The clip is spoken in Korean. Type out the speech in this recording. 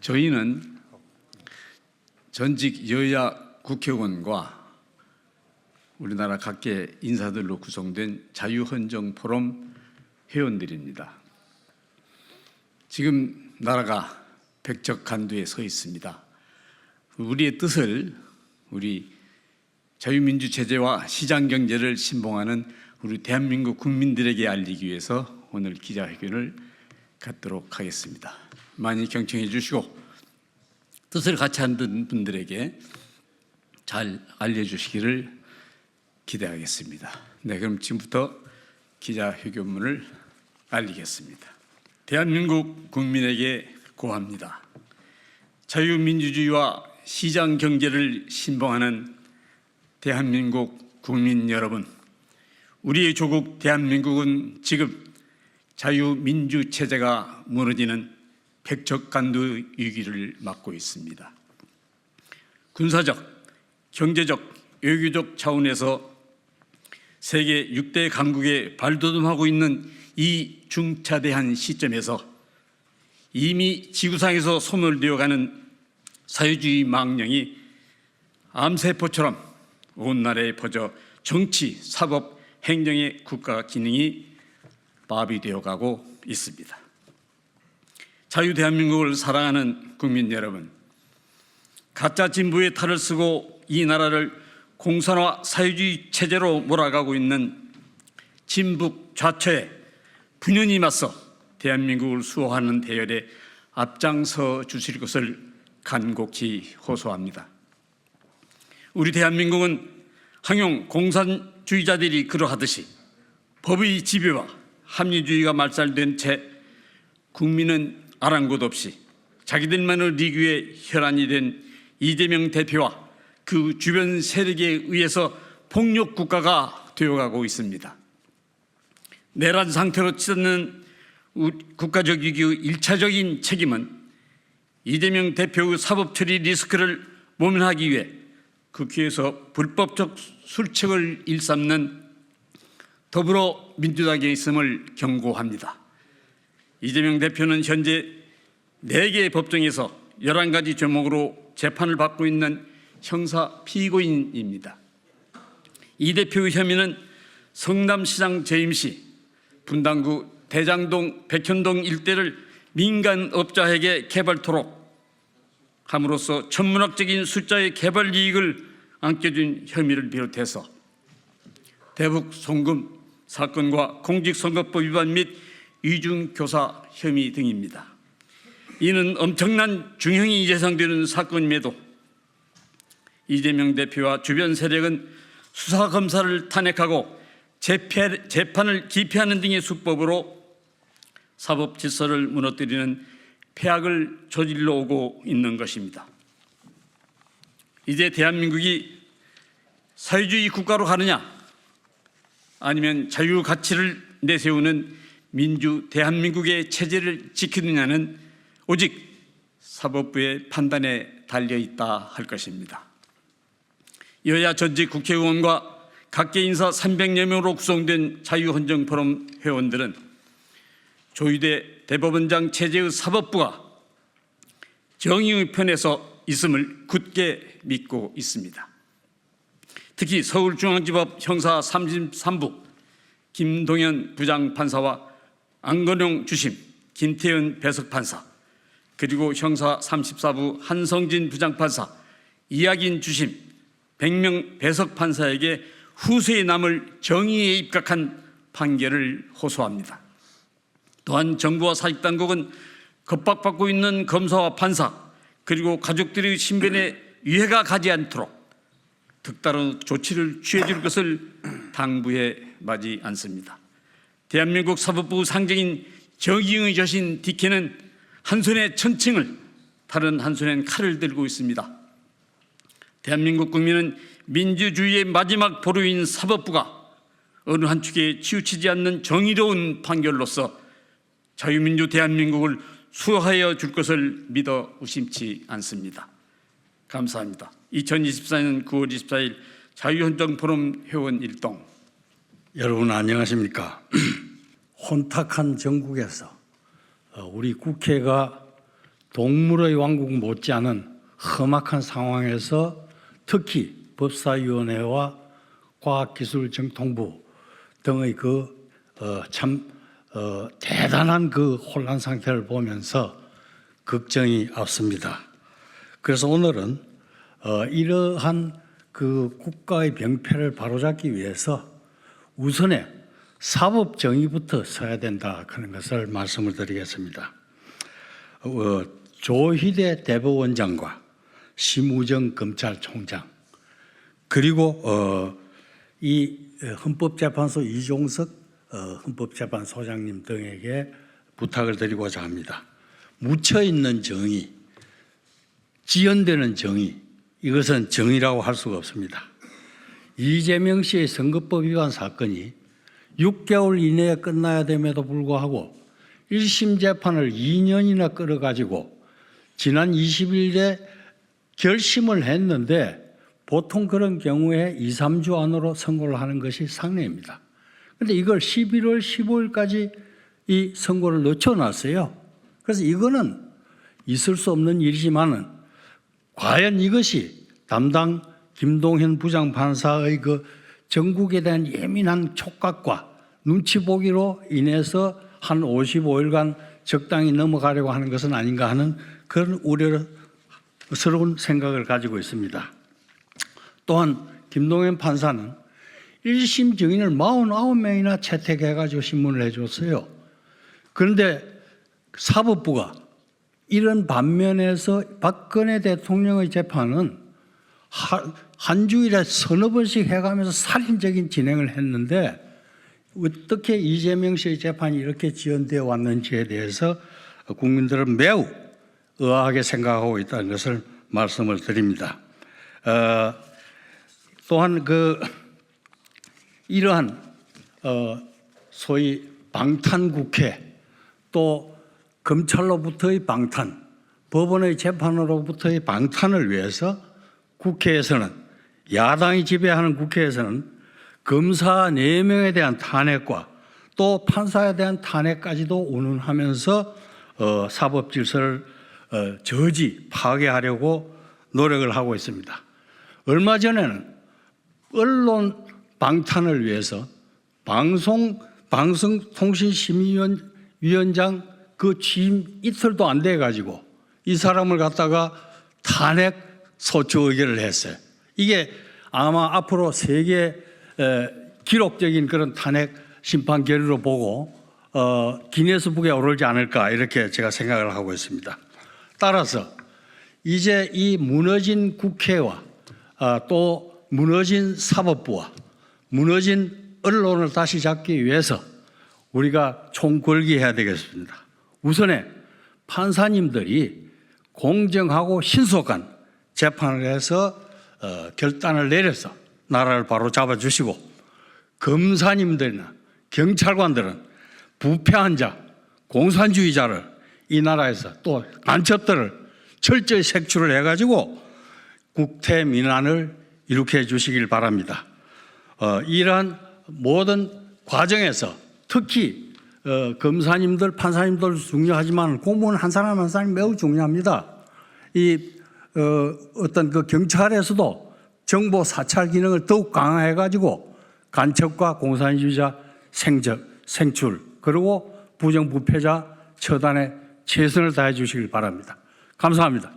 저희는 전직 여야 국회의원과 우리나라 각계 인사들로 구성된 자유헌정포럼 회원들입니다. 지금 나라가 백척간두에 서 있습니다. 우리의 뜻을 우리 자유민주체제와 시장경제를 신봉하는 우리 대한민국 국민들에게 알리기 위해서 오늘 기자회견을 갖도록 하겠습니다. 많이 경청해 주시고 뜻을 같이 하는 분들에게 잘 알려주시기를 기대하겠습니다. 네, 그럼 지금부터 기자회견문을 알리겠습니다. 대한민국 국민에게 고합니다. 자유민주주의와 시장경제를 신봉하는 대한민국 국민 여러분, 우리의 조국 대한민국은 지금 자유민주체제가 무너지는 백척간두 위기를 맞고 있습니다. 군사적, 경제적, 외교적 차원에서 세계 6대 강국에 발돋움하고 있는 이 중차대한 시점에서 이미 지구상에서 소멸되어가는 사회주의 망령이 암세포처럼 온 나라에 퍼져 정치, 사법, 행정의 국가 기능이 마비되어 가고 있습니다. 자유 대한민국을 사랑하는 국민 여러분, 가짜 진보의 탈을 쓰고 이 나라를 공산화 사회주의 체제로 몰아가고 있는 진북 좌처에 분연히 맞서 대한민국을 수호하는 대열에 앞장서 주실 것을 간곡히 호소합니다. 우리 대한민국은 항용 공산주의자들이 그러하듯이 법의 지배와 합리주의가 말살된 채 국민은 아랑곳 없이 자기들만의 리그에 혈안이 된 이재명 대표와 그 주변 세력에 의해서 폭력 국가가 되어가고 있습니다. 내란 상태로 치닫는 국가적 위기의 1차적인 책임은 이재명 대표의 사법 처리 리스크를 모면하기 위해 국회에서 불법적 술책을 일삼는 더불어민주당에 있음을 경고합니다. 이재명 대표는 현재 4개의 법정에서 11가지 죄목으로 재판을 받고 있는 형사 피고인입니다. 이 대표의 혐의는 성남시장 재임 시 분당구 대장동, 백현동 일대를 민간업자에게 개발토록 함으로써 천문학적인 숫자의 개발 이익을 안겨준 혐의를 비롯해서 대북 송금 사건과 공직선거법 위반 및 이중교사 혐의 등입니다. 이는 엄청난 중형이 예상되는 사건임에도 이재명 대표와 주변 세력은 수사검사를 탄핵하고 재판을 기피하는 등의 수법으로 사법 질서를 무너뜨리는 폐악을 저질러 오고 있는 것입니다. 이제 대한민국이 사회주의 국가로 가느냐 아니면 자유 가치를 내세우는 민주 대한민국의 체제를 지키느냐는 오직 사법부의 판단에 달려있다 할 것입니다. 여야 전직 국회의원과 각계 인사 300여 명으로 구성된 자유헌정포럼 회원들은 조희대 대법원장 체제의 사법부가 정의의 편에서 있음을 굳게 믿고 있습니다. 특히 서울중앙지법 형사 33부 김동현 부장판사와 안건용 주심, 김태현 배석판사, 그리고 형사 34부 한성진 부장판사, 이학인 주심, 백명 배석판사에게 후세에 남을 정의에 입각한 판결을 호소합니다. 또한 정부와 사직당국은 겁박받고 있는 검사와 판사 그리고 가족들의 신변에 위해가 가지 않도록 특다른 조치를 취해줄 것을 당부해 마지 않습니다. 대한민국 사법부 상징인 정의의 여신 디케는 한 손에 천칭을 다른 한 손엔 칼을 들고 있습니다. 대한민국 국민은 민주주의의 마지막 보루인 사법부가 어느 한 축에 치우치지 않는 정의로운 판결로서 자유민주 대한민국을 수호하여 줄 것을 믿어 의심치 않습니다. 감사합니다. 2024년 9월 24일 자유헌정포럼 회원 일동. 여러분 안녕하십니까? 혼탁한 정국에서 우리 국회가 동물의 왕국 못지않은 험악한 상황에서 특히 법사위원회와 과학기술정통부 등의 대단한 그 혼란 상태를 보면서 걱정이 앞섭니다. 그래서 오늘은 이러한 그 국가의 병폐를 바로잡기 위해서 우선에 사법 정의부터 서야 된다 하는 것을 말씀을 드리겠습니다. 조희대 대법원장과 심우정 검찰총장 그리고 이 헌법재판소 이종석 헌법재판소장님 등에게 부탁을 드리고자 합니다. 묻혀있는 정의, 지연되는 정의, 이것은 정의라고 할 수가 없습니다. 이재명 씨의 선거법 위반 사건이 6개월 이내에 끝나야 됨에도 불구하고 1심 재판을 2년이나 끌어가지고 지난 20일에 결심을 했는데 보통 그런 경우에 2, 3주 안으로 선고를 하는 것이 상례입니다. 그런데 이걸 11월 15일까지 이 선고를 늦춰놨어요. 그래서 이거는 있을 수 없는 일이지만은 과연 이것이 담당 김동현 부장판사의 그 전국에 대한 예민한 촉각과 눈치 보기로 인해서 한 55일간 적당히 넘어가려고 하는 것은 아닌가 하는 그런 우려스러운 생각을 가지고 있습니다. 또한 김동현 판사는 1심 증인을 49명이나 채택해가지고 신문을 해줬어요. 그런데 사법부가 이런 반면에서 박근혜 대통령의 재판은 한 주일에 서너 번씩 해가면서 살인적인 진행을 했는데 어떻게 이재명 씨의 재판이 이렇게 지연되어 왔는지에 대해서 국민들은 매우 의아하게 생각하고 있다는 것을 말씀을 드립니다. 또한 이러한 소위 방탄국회 또 검찰로부터의 방탄, 법원의 재판으로부터의 방탄을 위해서 국회에서는 야당이 지배하는 국회에서는 검사 4명에 대한 탄핵과 또 판사에 대한 탄핵까지도 운운하면서 사법 질서를 저지 파괴하려고 노력을 하고 있습니다. 얼마 전에는 언론 방탄을 위해서 방송통신심의위원장 그 취임 이틀도 안 돼 가지고 이 사람을 갖다가 탄핵 소추 의결을 했어요. 이게 아마 앞으로 세계 기록적인 그런 탄핵 심판 결의로 보고 기네스북에 오르지 않을까 이렇게 제가 생각을 하고 있습니다. 따라서 이제 이 무너진 국회와 또 무너진 사법부와 무너진 언론을 다시 잡기 위해서 우리가 총궐기해야 되겠습니다. 우선에 판사님들이 공정하고 신속한 재판을 해서 결단을 내려서 나라를 바로 잡아주시고 검사님들이나 경찰관들은 부패한 자, 공산주의자를 이 나라에서 또 간첩들을 철저히 색출을 해가지고 국태 민안을 이룩해 주시길 바랍니다. 이러한 모든 과정에서 특히 검사님들, 판사님들 중요하지만 공무원 한 사람 한 사람이 매우 중요합니다. 어떤 그 경찰에서도 정보 사찰 기능을 더욱 강화해가지고 간첩과 공산주의자 생출 그리고 부정부패자 처단에 최선을 다해 주시길 바랍니다. 감사합니다.